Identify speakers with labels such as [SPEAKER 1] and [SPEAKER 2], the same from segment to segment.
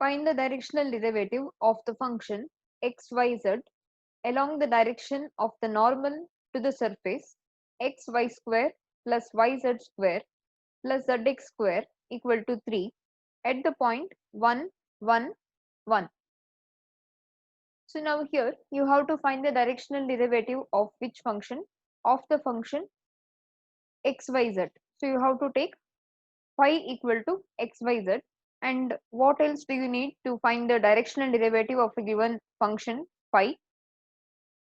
[SPEAKER 1] Find the directional derivative of the function xyz along the direction of the normal to the surface xy square plus yz square plus zx square equal to 3 at the point 1, 1, 1. So now here you have to find the directional derivative of which function? Of the function xyz. So you have to take phi equal to xyz. And what else do you need to find the directional derivative of a given function phi?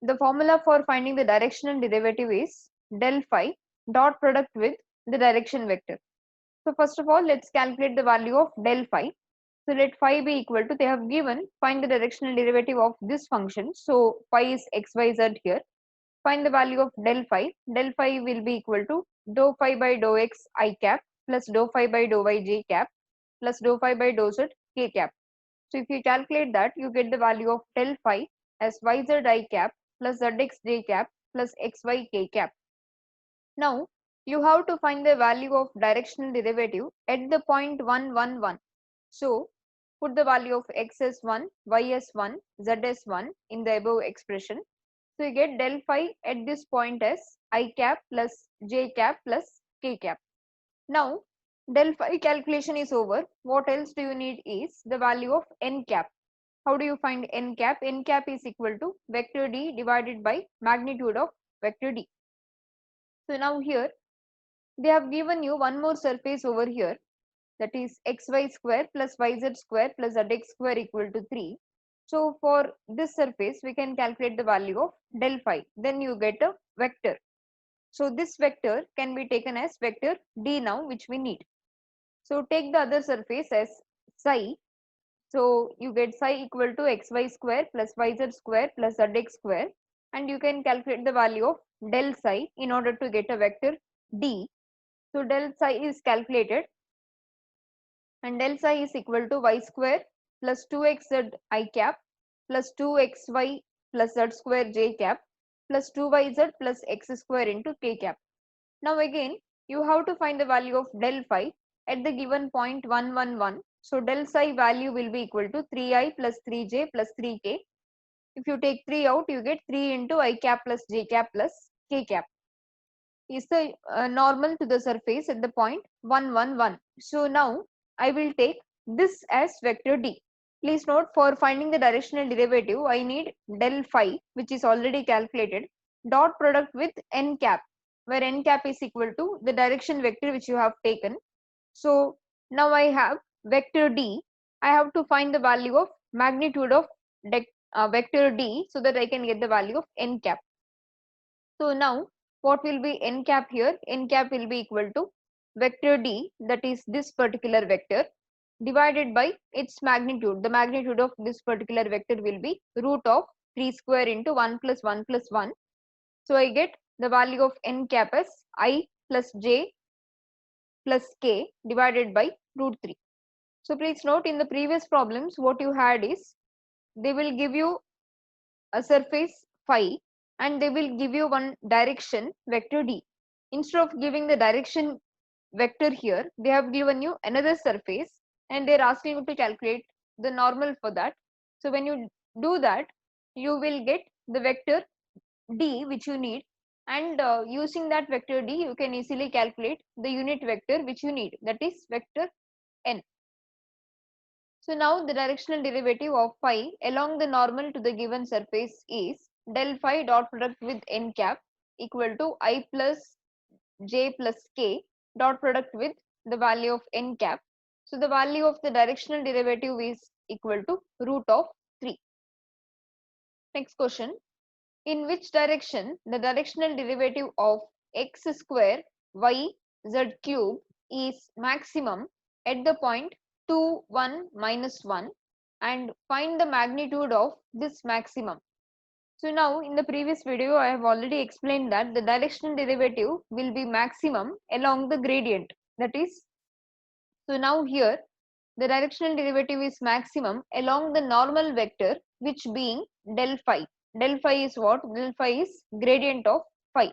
[SPEAKER 1] The formula for finding the directional derivative is del phi dot product with the direction vector. So first of all, let's calculate the value of del phi. So let phi be equal to, they have given, find the directional derivative of this function. So phi is xyz here. Find the value of del phi. Del phi will be equal to dou phi by dou x I cap plus dou phi by dou y j cap plus dou phi by dou z k cap. So if you calculate that, you get the value of del phi as yz I cap plus zx j cap plus xy k cap. Now you have to find the value of directional derivative at the point 1, 1, 1. So put the value of x as 1, y as 1, z as 1 in the above expression. So you get del phi at this point as I cap plus j cap plus k cap. Now del phi calculation is over. What else do you need is the value of n cap. How do you find n cap? N cap is equal to vector d divided by magnitude of vector d. So now here they have given you one more surface over here, that is xy square plus yz square plus zx square equal to 3. So for this surface we can calculate the value of del phi. Then you get a vector. So this vector can be taken as vector d now, which we need. So take the other surface as psi. So you get psi equal to xy square plus yz square plus zx square, and you can calculate the value of del psi in order to get a vector d. So del psi is calculated, and del psi is equal to y square plus 2xz I cap plus 2xy plus z square j cap plus 2yz plus x square into k cap. Now again you have to find the value of del phi at the given point 1, 1, 1. So del psi value will be equal to 3i plus 3j plus 3k. If you take 3 out, you get 3 into I cap plus j cap plus k cap is the normal to the surface at the point 1, 1, 1. So now I will take this as vector d. Please note, for finding the directional derivative I need del phi, which is already calculated, dot product with n cap, where n cap is equal to the direction vector which you have taken. So now I have vector d. I have to find the value of magnitude of vector d so that I can get the value of n cap. So now what will be n cap here? N cap will be equal to vector d, that is this particular vector, divided by its magnitude. The magnitude of this particular vector will be root of 3 square into 1 plus 1 plus 1. So I get the value of n cap as I plus j plus k divided by root 3. So please note, in the previous problems what you had is they will give you a surface phi and they will give you one direction vector d. Instead of giving the direction vector here, they have given you another surface and they are asking you to calculate the normal for that. So when you do that, you will get the vector d which you need, and using that vector d you can easily calculate the unit vector which you need, that is vector n. So now the directional derivative of phi along the normal to the given surface is del phi dot product with n cap equal to I plus j plus k dot product with the value of n cap. So the value of the directional derivative is equal to root of 3. Next question. In which direction the directional derivative of x square y z cube is maximum at the point 2, 1, minus 1, and find the magnitude of this maximum. So now in the previous video I have already explained that the directional derivative will be maximum along the gradient, that is, so now here the directional derivative is maximum along the normal vector, which being del phi. Del phi is what? Del phi is gradient of phi.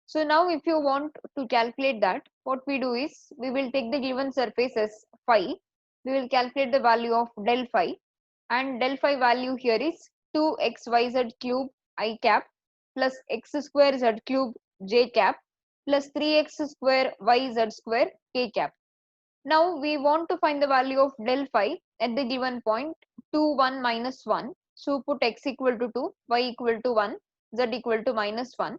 [SPEAKER 1] So now if you want to calculate that, what we do is we will take the given surface as phi we will calculate the value of del phi, and del phi value here is 2xyz cube I cap plus x square z cube j cap plus 3x square yz square k cap. Now we want to find the value of del phi at the given point 2, 1, minus 1. So put x equal to 2, y equal to 1, z equal to minus 1.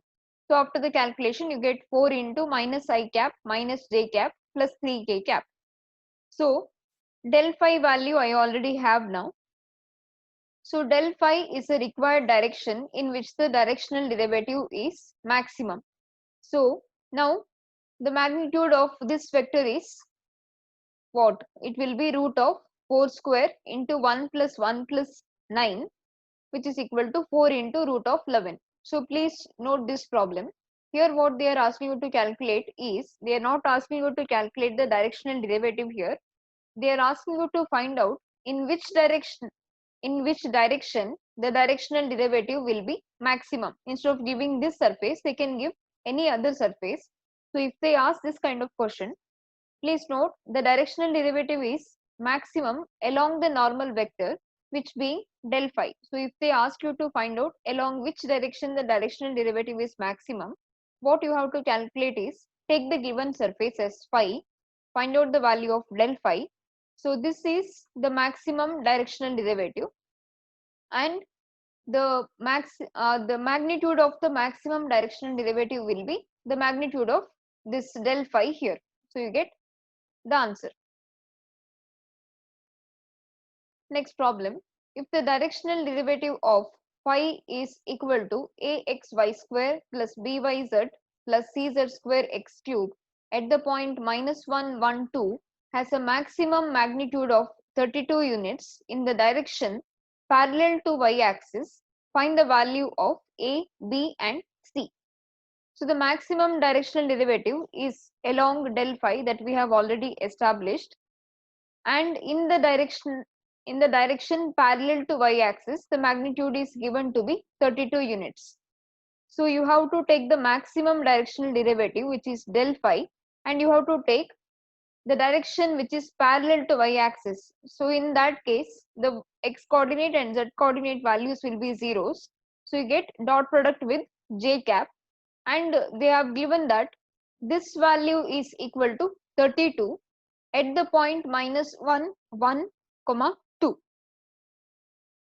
[SPEAKER 1] So after the calculation you get 4 into minus I cap minus j cap plus 3k cap. So del phi value I already have now. So del phi is a required direction in which the directional derivative is maximum. So now the magnitude of this vector is what? It will be root of 4 square into 1 plus 1 plus 9, which is equal to 4 into root of 11. So please note this problem. Here what they are asking you to calculate is, they are not asking you to calculate the directional derivative here. They are asking you to find out in which direction the directional derivative will be maximum. Instead of giving this surface, they can give any other surface. So if they ask this kind of question, please note the directional derivative is maximum along the normal vector, which being del phi. So if they ask you to find out along which direction the directional derivative is maximum, what you have to calculate is take the given surface as phi, find out the value of del phi. So this is the maximum directional derivative, and the magnitude of the maximum directional derivative will be the magnitude of this del phi here. So you get the answer. Next problem. If the directional derivative of phi is equal to axy square plus byz plus cz square x cube at the point -1, 1, 2 has a maximum magnitude of 32 units in the direction parallel to y-axis, find the value of a, b and c. So the maximum directional derivative is along del phi that we have already established, and in the direction parallel to y-axis, the magnitude is given to be 32 units. So you have to take the maximum directional derivative, which is del phi, and you have to take the direction which is parallel to y-axis. So in that case, the x coordinate and z coordinate values will be zeros. So you get dot product with j cap, and they have given that this value is equal to 32 at the point -1, 1, 2.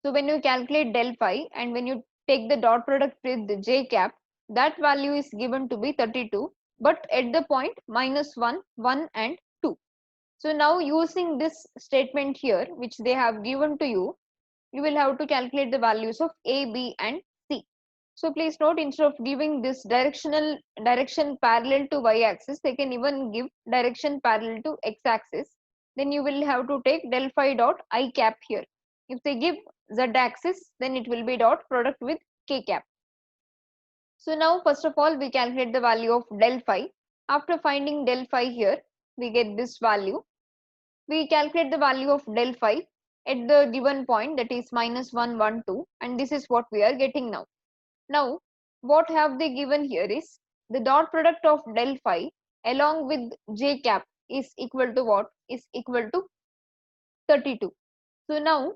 [SPEAKER 1] So when you calculate del phi and when you take the dot product with the j cap, that value is given to be 32, but at the point -1, 1 and 2. So now using this statement here, which they have given to you, you will have to calculate the values of a, b and c. So please note, instead of giving this direction parallel to y-axis, they can even give direction parallel to x-axis. Then you will have to take del phi dot I cap here. If they give z-axis, then it will be dot product with k cap. So now first of all, we calculate the value of del phi. After finding del phi here, we get this value. We calculate the value of del phi at the given point, that is -1, 1, 2, and this is what we are getting now. Now, what have they given here is the dot product of del phi along with j cap is equal to what? Is equal to 32. So now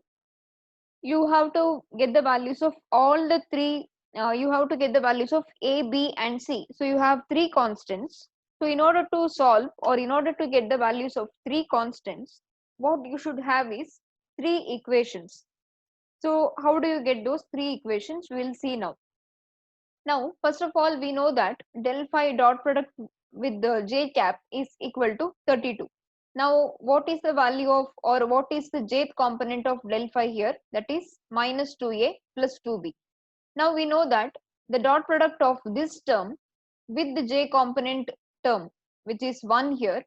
[SPEAKER 1] you have to get the values of all the three. You have to get the values of a, b and c. So you have three constants. So in order to solve, or in order to get the values of three constants, what you should have is three equations. So how do you get those three equations? We will see now. Now, first of all, we know that del phi dot product with the j cap is equal to 32. Now, what is the value of, or what is the jth component of del phi here? That is -2a plus 2b. Now we know that the dot product of this term with the j component term, which is 1 here,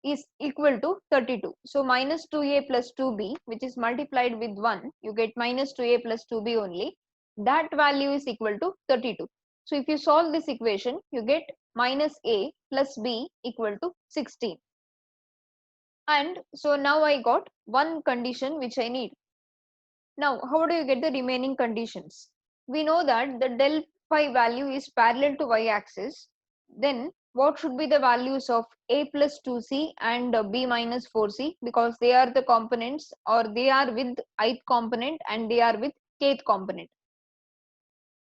[SPEAKER 1] is equal to 32. So -2a plus 2b, which is multiplied with 1, you get -2a plus 2b only. That value is equal to 32. So if you solve this equation, you get -a plus b equal to 16. And so now I got one condition which I need. Now, how do you get the remaining conditions? We know that the del phi value is parallel to y-axis. Then what should be the values of a plus 2c and b minus 4c, because they are the components, or they are with ith component and they are with kth component.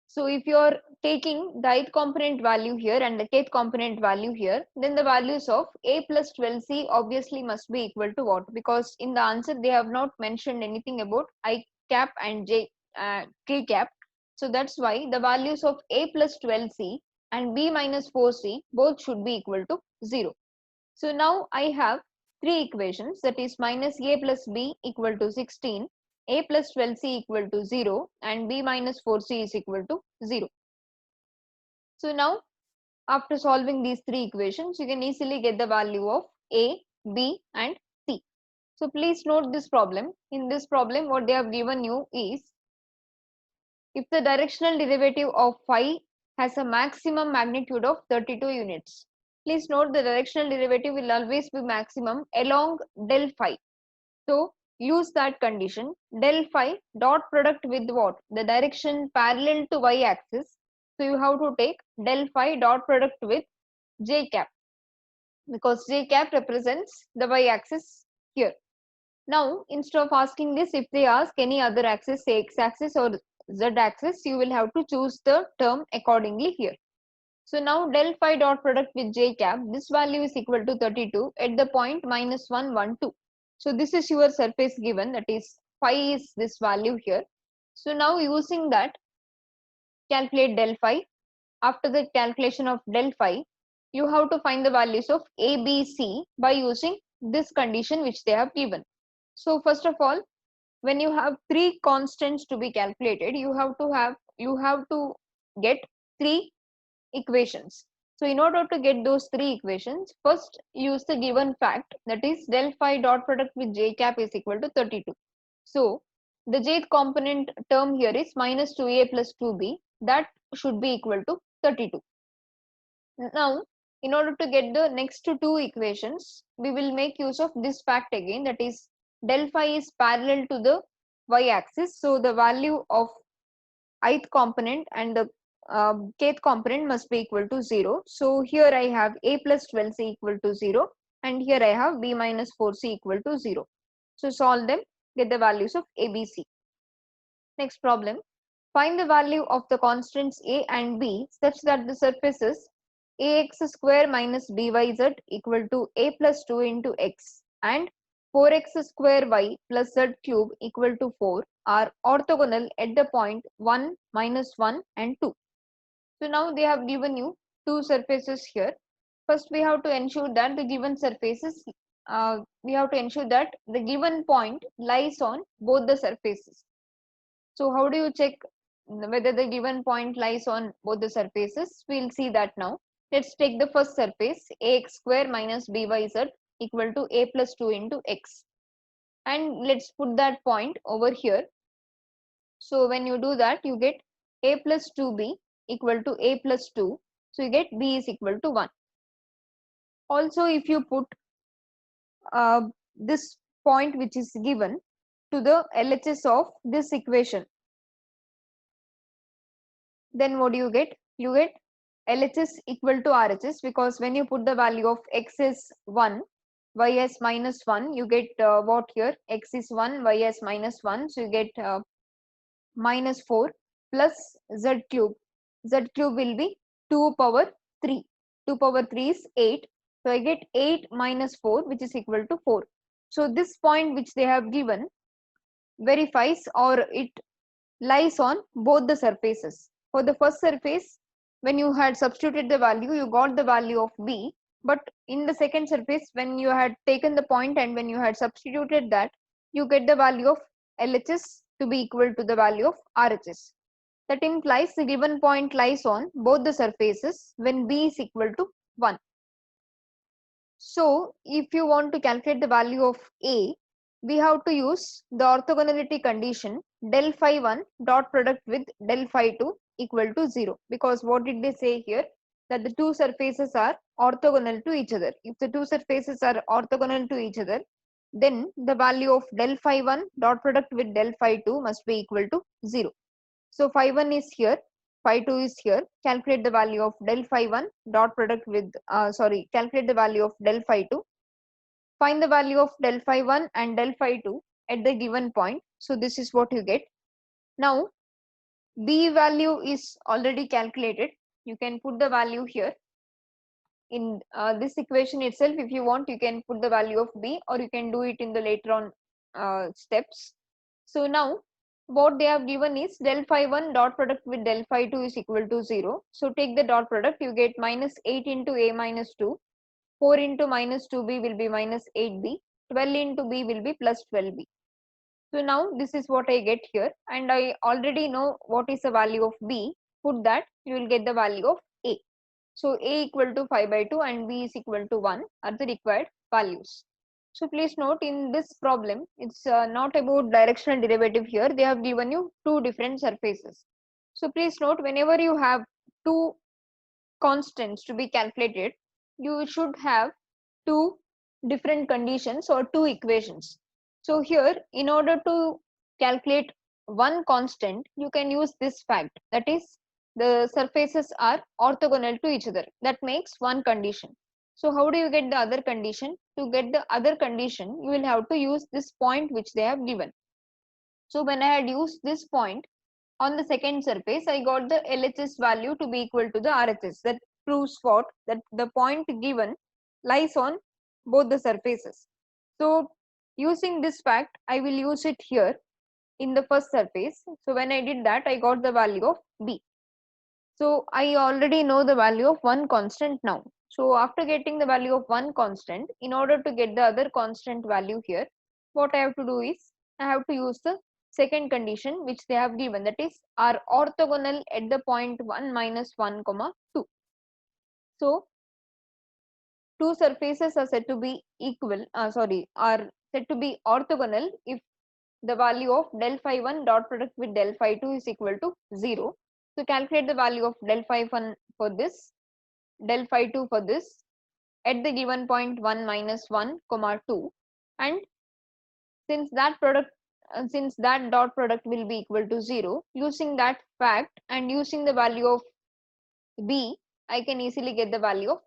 [SPEAKER 1] So if you are taking the ith component value here and the kth component value here, then the values of a plus 12c obviously must be equal to what? Because in the answer they have not mentioned anything about I cap and k cap. So that's why the values of a plus 12c and b minus 4c both should be equal to 0. So now I have three equations, that is minus a plus b equal to 16, a plus 12c equal to 0, and b minus 4c is equal to 0. So now after solving these three equations, you can easily get the value of a, b and c. So please note this problem. In this problem, what they have given you is, if the directional derivative of phi has a maximum magnitude of 32 units. Please note the directional derivative will always be maximum along del phi. So use that condition. Del phi dot product with what? The direction parallel to y axis. So you have to take del phi dot product with j cap, because j cap represents the y axis here. Now instead of asking this, if they ask any other axis, say x axis or z axis, you will have to choose the term accordingly here. So now del phi dot product with j cap, this value is equal to 32 at the point minus 1, 1, 2. So this is your surface given, that is phi is this value here. So now using that, calculate del phi. After the calculation of del phi, you have to find the values of a, b, c by using this condition which they have given. So first of all, when you have three constants to be calculated, you have to get three equations. So in order to get those three equations, first use the given fact, that is del phi dot product with j cap is equal to 32. So the jth component term here is minus 2a plus 2b, that should be equal to 32. Now in order to get the next two equations, we will make use of this fact again, that is del phi is parallel to the y axis. So the value of ith component and the kth component must be equal to 0. So here I have a plus 12c equal to 0, and here I have b minus 4c equal to 0. So solve them, get the values of a, b, c. Next problem, find the value of the constants a and b such that the surfaces ax square minus byz equal to a plus 2 into x and 4x square y plus z cube equal to 4 are orthogonal at the point 1, minus 1 and 2. So now they have given you two surfaces here. First we have to ensure that the given surfaces, we have to ensure that the given point lies on both the surfaces. So how do you check whether the given point lies on both the surfaces? We'll see that now. Let's take the first surface, ax square minus byz equal to a plus 2 into x. And let's put that point over here. So when you do that, you get a plus 2b equal to a plus 2. So you get b is equal to 1. Also, if you put this point which is given to the LHS of this equation, then what do you get? You get LHS equal to RHS, because when you put the value of x is 1, y as minus 1, you get what here? X is 1, y as minus 1. So you get minus 4 plus z cube. Z cube will be 2 power 3. 2 power 3 is 8. So I get 8 minus 4, which is equal to 4. So this point which they have given verifies, or it lies on both the surfaces. For the first surface, when you had substituted the value, you got the value of b. But in the second surface, when you had taken the point and when you had substituted that, you get the value of LHS to be equal to the value of RHS. That implies the given point lies on both the surfaces when b is equal to 1. So if you want to calculate the value of a, we have to use the orthogonality condition del phi 1 dot product with del phi 2 equal to 0, because what did they say here? That the two surfaces are orthogonal to each other. If the two surfaces are orthogonal to each other, then the value of del phi 1 dot product with del phi 2 must be equal to 0. So phi 1 is here, phi 2 is here. Calculate the value of del phi 1 dot product with, calculate the value of del phi 2. Find the value of del phi 1 and del phi 2 at the given point. So this is what you get. Now B value is already calculated. You can put the value here in this equation itself. If you want, you can put the value of B, or you can do it in the later on steps. So now what they have given is del phi 1 dot product with del phi 2 is equal to 0. So take the dot product, you get minus 8 into A minus 2, 4 into minus 2B will be minus 8B, 12 into B will be plus 12B. So now this is what I get here, and I already know what is the value of B. Put that, you will get the value of A. So A equal to 5 by 2 and B is equal to 1 are the required values. So please note, in this problem, it's not about directional derivative here. They have given you two different surfaces. So please note, whenever you have two constants to be calculated, you should have two different conditions or two equations. So here, in order to calculate one constant, you can use this fact, that is, the surfaces are orthogonal to each other. That makes one condition. So how do you get the other condition? To get the other condition, you will have to use this point which they have given. So when I had used this point on the second surface, I got the LHS value to be equal to the RHS. That proves what? That the point given lies on both the surfaces. So using this fact, I will use it here in the first surface. So when I did that, I got the value of B. So I already know the value of one constant now. So after getting the value of one constant, in order to get the other constant value here, what I have to do is I have to use the second condition which they have given, that is, are orthogonal at the point 1 minus 1 comma 2. So two surfaces are said to be are said to be orthogonal if the value of del phi 1 dot product with del phi 2 is equal to 0. So calculate the value of del phi 1 for this, del phi 2 for this at the given point 1 minus 1 comma 2, and since that dot product will be equal to 0, using that fact and using the value of B, I can easily get the value of